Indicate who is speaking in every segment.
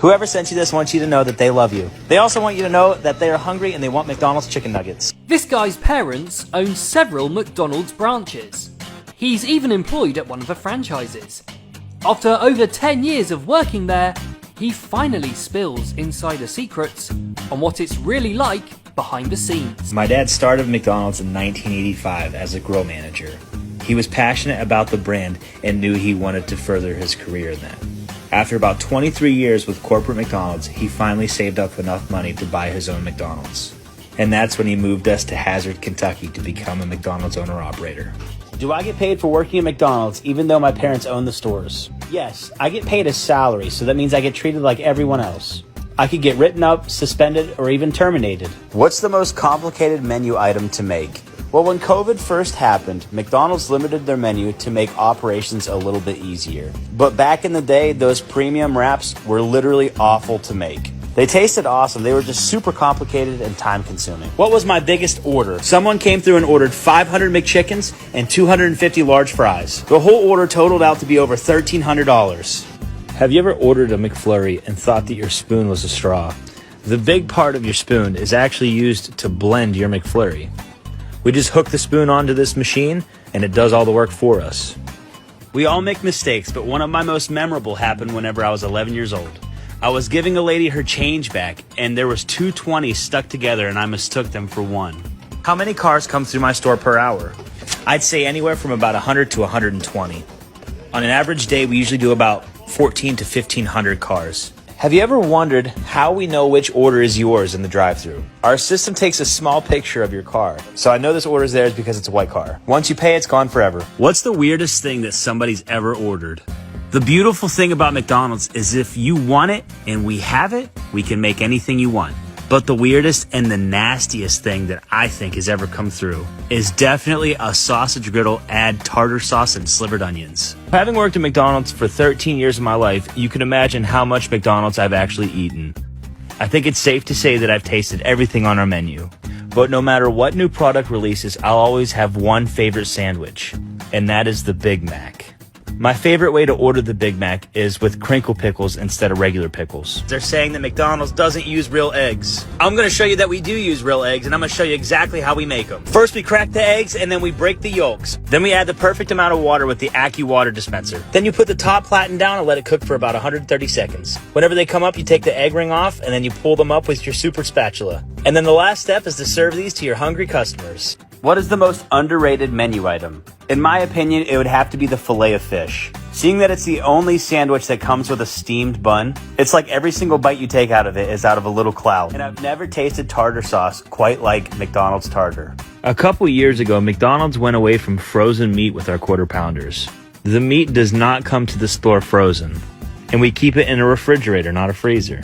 Speaker 1: Whoever sent you this wants you to know that they love you. They also want you to know that they are hungry and they want McDonald's chicken nuggets.
Speaker 2: This guy's parents own several McDonald's branches. He's even employed at one of the franchises. After over 10 years of working there, he finally spills insider secrets on what it's really like behind the scenes.
Speaker 1: My dad started McDonald's in 1985 as a grill manager. He was passionate about the brand and knew he wanted to further his career in that. After about 23 years with corporate McDonald's, he finally saved up enough money to buy his own McDonald's. And that's when he moved us to Hazard, Kentucky to become a McDonald's owner-operator. Do I get paid for working at McDonald's even though my parents own the stores? Yes, I get paid a salary, so that means I get treated like everyone else. I could get written up, suspended, or even terminated. What's the most complicated menu item to make? Well, when COVID first happened, McDonald's limited their menu to make operations a little bit easier. But back in the day, those premium wraps were literally awful to make. They tasted awesome, they were just super complicated and time consuming. What was my biggest order? Someone came through and ordered 500 McChickens and 250 large fries. The whole order totaled out to be over $1,300. Have you ever ordered a McFlurry and thought that your spoon was a straw? The big part of your spoon is actually used to blend your McFlurry. We just hook the spoon onto this machine and it does all the work for us. We all make mistakes, but one of my most memorable happened whenever I was 11 years old. I was giving a lady her change back and there was two 20s stuck together and I mistook them for one. How many cars come through my store per hour? I'd say anywhere from about 100 to 120. On an average day, we usually do about 14 to 1,500 cars. Have you ever wondered how we know which order is yours in the drive-thru? Our system takes a small picture of your car, so I know this order is theirs because it's a white car. Once you pay, it's gone forever. What's the weirdest thing that somebody's ever ordered? The beautiful thing about McDonald's is if you want it and we have it, we can make anything you want. But the weirdest and the nastiest thing that I think has ever come through is definitely a sausage griddle, add tartar sauce and slivered onions. Having worked at McDonald's for 13 years of my life, you can imagine how much McDonald's I've actually eaten. I think it's safe to say that I've tasted everything on our menu. But no matter what new product releases, I'll always have one favorite sandwich, and that is the Big Mac. My favorite way to order the Big Mac is with crinkle pickles instead of regular pickles. They're saying that McDonald's doesn't use real eggs. I'm going to show you that we do use real eggs, and I'm going to show you exactly how we make them. First, we crack the eggs, and then we break the yolks. Then we add the perfect amount of water with the AccuWater dispenser. Then you put the top platen down and let it cook for about 130 seconds. Whenever they come up, you take the egg ring off, and then you pull them up with your super spatula. And then the last step is to serve these to your hungry customers. What is the most underrated menu item? In my opinion, it would have to be the filet of fish. Seeing that it's the only sandwich that comes with a steamed bun, it's like every single bite you take out of it is out of a little cloud. And I've never tasted tartar sauce quite like McDonald's tartar. A couple years ago, McDonald's went away from frozen meat with our quarter pounders. The meat does not come to the store frozen, and we keep it in a refrigerator, not a freezer.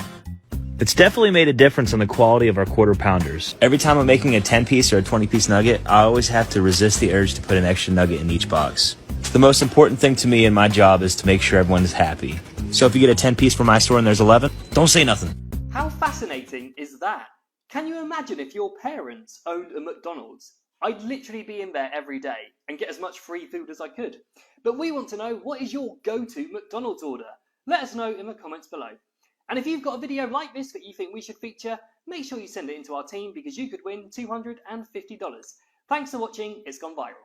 Speaker 1: It's definitely made a difference on the quality of our quarter pounders. Every time I'm making a 10-piece or a 20-piece nugget, I always have to resist the urge to put an extra nugget in each box. The most important thing to me in my job is to make sure everyone is happy. So if you get a 10-piece from my store and there's 11, don't say nothing.
Speaker 2: How fascinating is that? Can you imagine if your parents owned a McDonald's? I'd literally be in there every day and get as much free food as I could. But we want to know, what is your go-to McDonald's order? Let us know in the comments below. And if you've got a video like this that you think we should feature, make sure you send it into our team because you could win $250. Thanks for watching, it's gone viral.